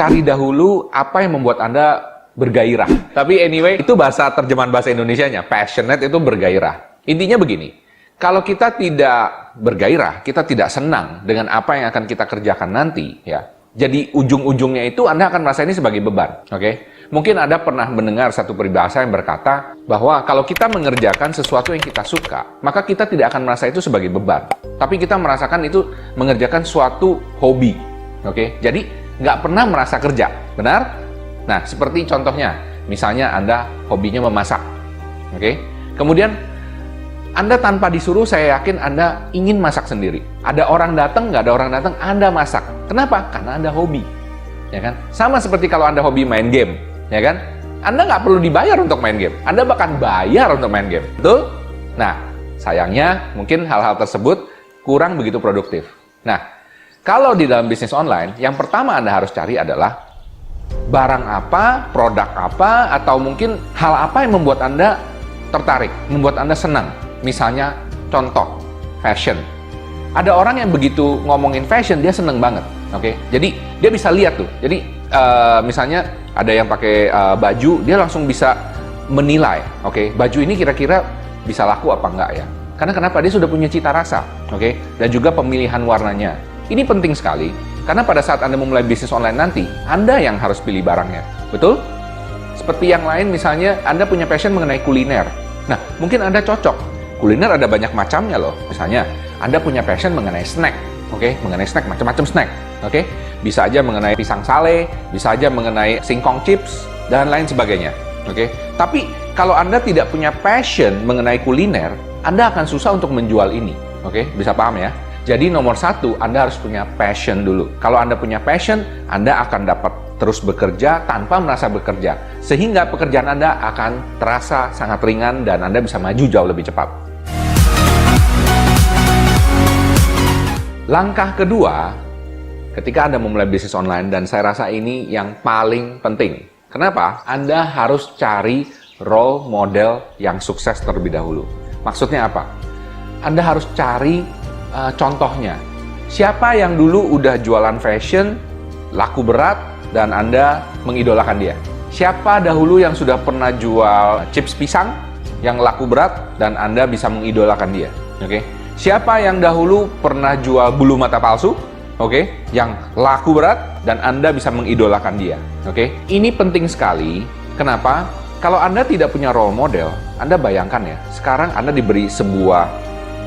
cari dahulu apa yang membuat Anda bergairah. Tapi anyway, itu terjemahan bahasa Indonesianya. Passionate itu bergairah. Intinya begini, kalau kita tidak bergairah, kita tidak senang dengan apa yang akan kita kerjakan nanti, ya. Jadi ujung-ujungnya itu Anda akan merasa ini sebagai beban, oke? Mungkin Anda pernah mendengar satu peribahasa yang berkata bahwa kalau kita mengerjakan sesuatu yang kita suka, maka kita tidak akan merasa itu sebagai beban. Tapi kita merasakan itu mengerjakan suatu hobi, oke? Jadi nggak pernah merasa kerja, benar? Nah, seperti contohnya, misalnya Anda hobinya memasak, oke? Kemudian Anda tanpa disuruh, saya yakin Anda ingin masak sendiri. Ada orang datang, nggak ada orang datang, Anda masak. Kenapa? Karena Anda hobi, ya kan? Sama seperti kalau Anda hobi main game, ya kan? Anda nggak perlu dibayar untuk main game. Anda bahkan bayar untuk main game, betul? Nah, sayangnya mungkin hal-hal tersebut kurang begitu produktif. Nah, kalau di dalam bisnis online, yang pertama Anda harus cari adalah barang apa, produk apa, atau mungkin hal apa yang membuat Anda tertarik, membuat Anda senang. Misalnya, contoh, fashion. Ada orang yang begitu ngomongin fashion, dia seneng banget, oke? Jadi, dia bisa lihat tuh. Jadi, misalnya ada yang pakai baju, dia langsung bisa menilai, oke? Baju ini kira-kira bisa laku apa enggak ya? Karena kenapa? Dia sudah punya cita rasa, oke? Dan juga pemilihan warnanya. Ini penting sekali, karena pada saat Anda memulai bisnis online nanti, Anda yang harus pilih barangnya, betul? Seperti yang lain, misalnya Anda punya passion mengenai kuliner. Nah, mungkin Anda cocok. Kuliner ada banyak macamnya loh. Misalnya, Anda punya passion mengenai snack, oke? Mengenai snack, macam-macam snack, oke? Bisa aja mengenai pisang sale, bisa aja mengenai singkong chips, dan lain sebagainya, oke? Tapi, kalau Anda tidak punya passion mengenai kuliner, Anda akan susah untuk menjual ini, oke? Bisa paham ya? Jadi nomor satu, Anda harus punya passion dulu. Kalau Anda punya passion, Anda akan dapat terus bekerja tanpa merasa bekerja. Sehingga pekerjaan Anda akan terasa sangat ringan dan Anda bisa maju jauh lebih cepat. Langkah kedua, ketika Anda memulai bisnis online, dan saya rasa ini yang paling penting. Kenapa? Anda harus cari role model yang sukses terlebih dahulu. Maksudnya apa? Anda harus cari contohnya. Siapa yang dulu udah jualan fashion, laku berat, dan Anda mengidolakan dia? Siapa dahulu yang sudah pernah jual chips pisang yang laku berat, dan Anda bisa mengidolakan dia? Oke? Siapa yang dahulu pernah jual bulu mata palsu, oke, yang laku berat, dan Anda bisa mengidolakan dia, oke? Ini penting sekali. Kenapa? Kalau Anda tidak punya role model, Anda bayangkan ya, sekarang Anda diberi sebuah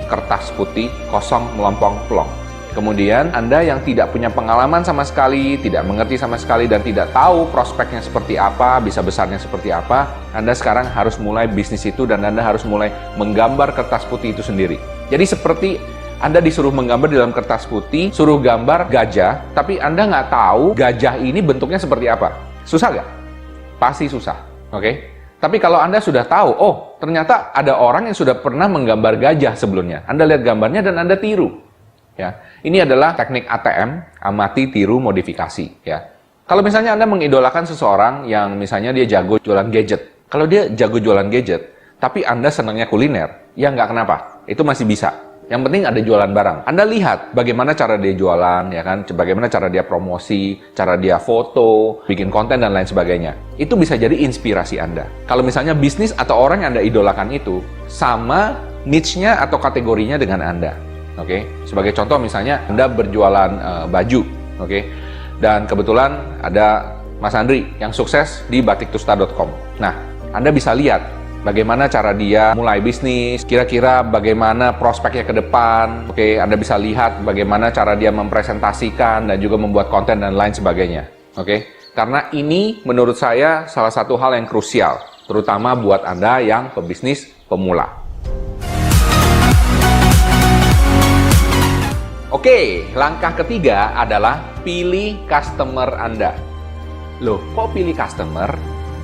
kertas putih kosong melompong plong. Kemudian Anda yang tidak punya pengalaman sama sekali, tidak mengerti sama sekali, dan tidak tahu prospeknya seperti apa, bisa besarnya seperti apa, Anda sekarang harus mulai bisnis itu, dan Anda harus mulai menggambar kertas putih itu sendiri. Jadi seperti Anda disuruh menggambar di dalam kertas putih, suruh gambar gajah, tapi Anda nggak tahu gajah ini bentuknya seperti apa. Susah nggak? Pasti susah, oke? Tapi kalau Anda sudah tahu, oh ternyata ada orang yang sudah pernah menggambar gajah sebelumnya. Anda lihat gambarnya dan Anda tiru. Ya, ini adalah teknik ATM, amati, tiru, modifikasi. Ya, kalau misalnya Anda mengidolakan seseorang yang misalnya dia jago jualan gadget, kalau dia jago jualan gadget, tapi Anda senangnya kuliner, ya nggak kenapa, itu masih bisa. Yang penting ada jualan barang. Anda lihat bagaimana cara dia jualan, ya kan? Bagaimana cara dia promosi, cara dia foto, bikin konten dan lain sebagainya. Itu bisa jadi inspirasi Anda. Kalau misalnya bisnis atau orang yang Anda idolakan itu sama niche-nya atau kategorinya dengan Anda. Oke, sebagai contoh misalnya Anda berjualan baju, oke, dan kebetulan ada Mas Andri yang sukses di batiktusta.com. Nah, Anda bisa lihat bagaimana cara dia mulai bisnis, kira-kira bagaimana prospeknya ke depan, oke, Anda bisa lihat bagaimana cara dia mempresentasikan dan juga membuat konten dan lain sebagainya, oke. Karena ini menurut saya salah satu hal yang krusial, terutama buat Anda yang pebisnis pemula. Oke, langkah ketiga adalah pilih customer Anda. Loh, kok pilih customer?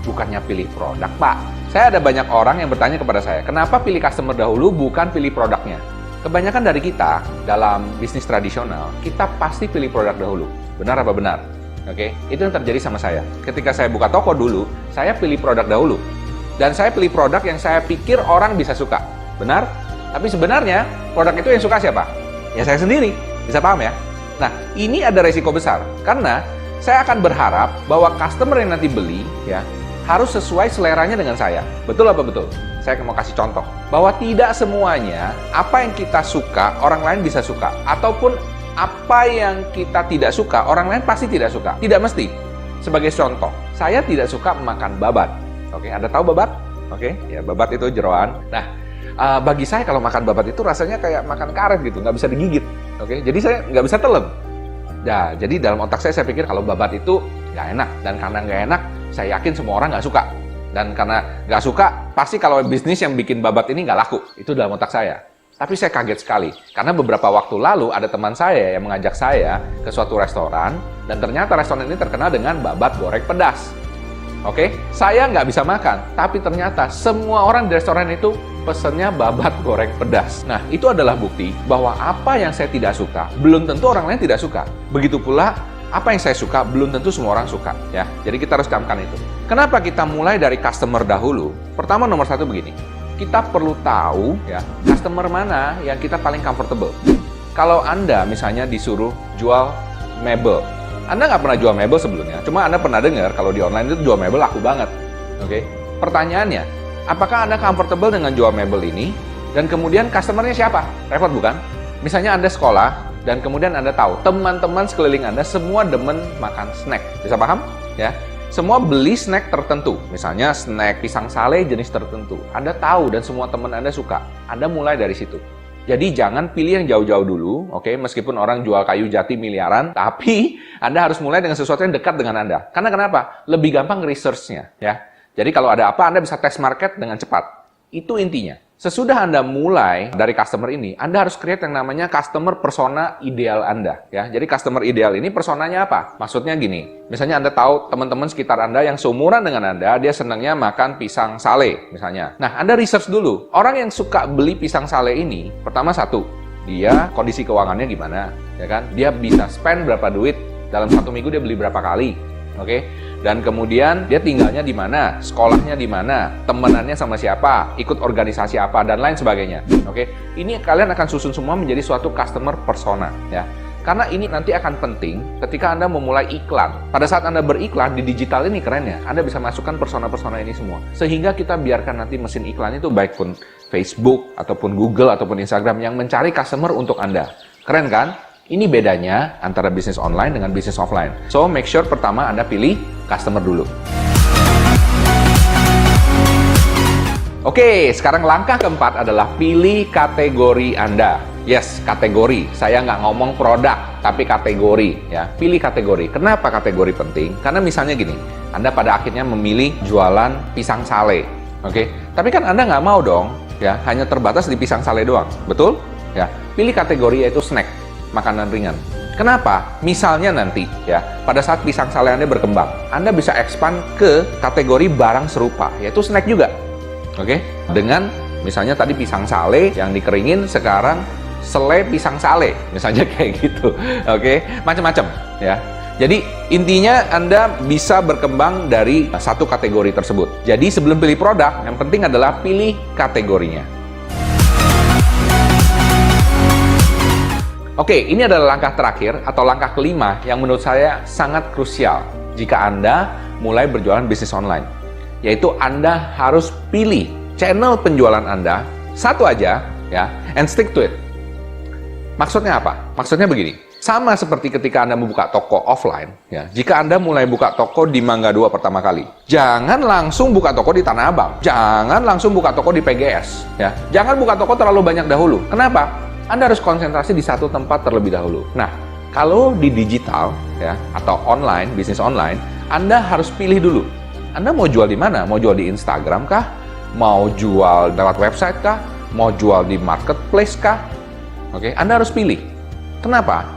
Bukannya pilih produk, Pak. Saya ada banyak orang yang bertanya kepada saya, kenapa pilih customer dahulu bukan pilih produknya? Kebanyakan dari kita dalam bisnis tradisional, kita pasti pilih produk dahulu. Benar apa benar? Oke, itu yang terjadi sama saya. Ketika saya buka toko dulu, saya pilih produk dahulu. Dan saya pilih produk yang saya pikir orang bisa suka. Benar? Tapi sebenarnya, produk itu yang suka siapa? Ya saya sendiri, bisa paham ya? Nah, ini ada resiko besar, karena Saya akan berharap bahwa customer yang nanti beli ya harus sesuai seleranya dengan saya. Betul apa betul? Saya mau kasih contoh bahwa tidak semuanya apa yang kita suka orang lain bisa suka, ataupun apa yang kita tidak suka orang lain pasti tidak suka. Tidak mesti. Sebagai contoh, saya tidak suka makan babat. Oke, Anda tahu babat? Oke, ya babat itu jeroan. Nah, bagi saya kalau makan babat itu rasanya kayak makan karet gitu, nggak bisa digigit. Oke, jadi saya nggak bisa telan. Ya, jadi dalam otak saya pikir kalau babat itu nggak enak, dan karena nggak enak, saya yakin semua orang nggak suka. Dan karena nggak suka, pasti kalau bisnis yang bikin babat ini nggak laku. Itu dalam otak saya. Tapi saya kaget sekali, karena beberapa waktu lalu ada teman saya yang mengajak saya ke suatu restoran, dan ternyata restoran ini terkenal dengan babat goreng pedas. Oke, saya nggak bisa makan, tapi ternyata semua orang di restoran itu pesennya babat goreng pedas. Nah, itu adalah bukti bahwa apa yang saya tidak suka, belum tentu orang lain tidak suka. Begitu pula, apa yang saya suka, belum tentu semua orang suka. Ya, jadi kita harus camkan itu. Kenapa kita mulai dari customer dahulu? Pertama, nomor satu begini. Kita perlu tahu ya, customer mana yang kita paling comfortable. Kalau Anda misalnya disuruh jual mebel, Anda nggak pernah jual mebel sebelumnya, cuma Anda pernah dengar kalau di online itu jual mebel laku banget. Oke? Pertanyaannya, apakah Anda comfortable dengan jual mebel ini? Dan kemudian customernya siapa? Repot bukan? Misalnya Anda sekolah, dan kemudian Anda tahu, teman-teman sekeliling Anda semua demen makan snack. Bisa paham? Ya. Semua beli snack tertentu. Misalnya snack pisang sale jenis tertentu. Anda tahu dan semua teman Anda suka. Anda mulai dari situ. Jadi jangan pilih yang jauh-jauh dulu, oke? Meskipun orang jual kayu jati miliaran, tapi Anda harus mulai dengan sesuatu yang dekat dengan Anda. Karena kenapa? Lebih gampang research-nya, ya. Jadi kalau ada apa, Anda bisa test market dengan cepat. Itu intinya. Sesudah Anda mulai dari customer ini, Anda harus create yang namanya customer persona ideal Anda. Ya, jadi customer ideal ini personanya apa? Maksudnya gini, misalnya Anda tahu teman-teman sekitar Anda yang seumuran dengan Anda, dia senangnya makan pisang sale, misalnya. Nah, Anda research dulu. Orang yang suka beli pisang sale ini, pertama satu, dia kondisi keuangannya gimana, ya kan? Dia bisa spend berapa duit, dalam 1 minggu dia beli berapa kali, oke? Dan kemudian dia tinggalnya di mana, sekolahnya di mana, temenannya sama siapa, ikut organisasi apa, dan lain sebagainya. Oke, ini kalian akan susun semua menjadi suatu customer persona, ya. Karena ini nanti akan penting ketika Anda memulai iklan. Pada saat Anda beriklan di digital ini keren ya, Anda bisa masukkan persona-persona ini semua. Sehingga kita biarkan nanti mesin iklan itu baik pun Facebook, ataupun Google, ataupun Instagram yang mencari customer untuk Anda. Keren kan? Ini bedanya antara bisnis online dengan bisnis offline. So, make sure pertama Anda pilih customer dulu. Oke, sekarang langkah keempat adalah pilih kategori Anda. Yes, kategori. Saya nggak ngomong produk, tapi kategori. Ya, pilih kategori. Kenapa kategori penting? Karena misalnya gini, Anda pada akhirnya memilih jualan pisang sale. Oke, tapi kan Anda nggak mau dong, ya, hanya terbatas di pisang sale doang. Betul? Ya, pilih kategori yaitu snack. Makanan ringan. Kenapa? Misalnya nanti ya, pada saat pisang sale Anda berkembang, Anda bisa expand ke kategori barang serupa, yaitu snack juga. Oke? Dengan misalnya tadi pisang sale yang dikeringin, sekarang sele pisang sale, misalnya kayak gitu. Oke? Macam-macam ya. Jadi intinya Anda bisa berkembang dari satu kategori tersebut. Jadi sebelum pilih produk, yang penting adalah pilih kategorinya. Oke, ini adalah langkah terakhir atau langkah kelima yang menurut saya sangat krusial jika Anda mulai berjualan bisnis online. Yaitu Anda harus pilih channel penjualan Anda satu aja ya, and stick to it. Maksudnya apa? Maksudnya begini, sama seperti ketika Anda membuka toko offline, ya. Jika Anda mulai buka toko di Mangga 2 pertama kali, jangan langsung buka toko di Tanah Abang, jangan langsung buka toko di PGS, ya. Jangan buka toko terlalu banyak dahulu. Kenapa? Anda harus konsentrasi di satu tempat terlebih dahulu. Nah, kalau di digital ya atau online, bisnis online, Anda harus pilih dulu. Anda mau jual di mana? Mau jual di Instagram kah? Mau jual lewat website kah? Mau jual di marketplace kah? Oke, Anda harus pilih. Kenapa?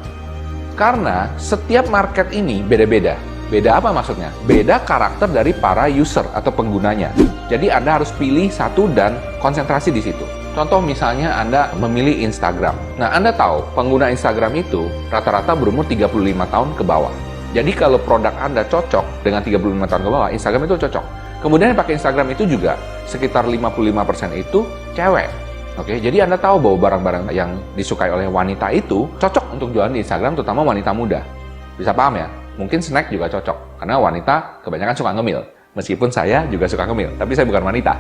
Karena setiap market ini beda-beda. Beda apa maksudnya? Beda karakter dari para user atau penggunanya. Jadi Anda harus pilih satu dan konsentrasi di situ. Contoh misalnya Anda memilih Instagram. Nah, Anda tahu pengguna Instagram itu rata-rata berumur 35 tahun ke bawah. Jadi kalau produk Anda cocok dengan 35 tahun ke bawah, Instagram itu cocok. Kemudian yang pakai Instagram itu juga sekitar 55% itu cewek. Oke, jadi Anda tahu bahwa barang-barang yang disukai oleh wanita itu cocok untuk jualan di Instagram, terutama wanita muda. Bisa paham ya? Mungkin snack juga cocok, karena wanita kebanyakan suka ngemil. Meskipun saya juga suka ngemil, tapi saya bukan wanita.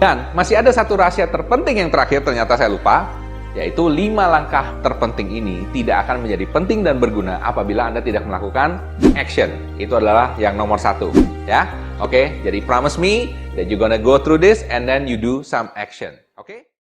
Dan masih ada satu rahasia terpenting yang terakhir ternyata saya lupa, yaitu 5 langkah terpenting ini tidak akan menjadi penting dan berguna apabila Anda tidak melakukan action. Itu adalah yang nomor 1. Ya, oke? Jadi promise me that you're gonna go through this and then you do some action. Oke?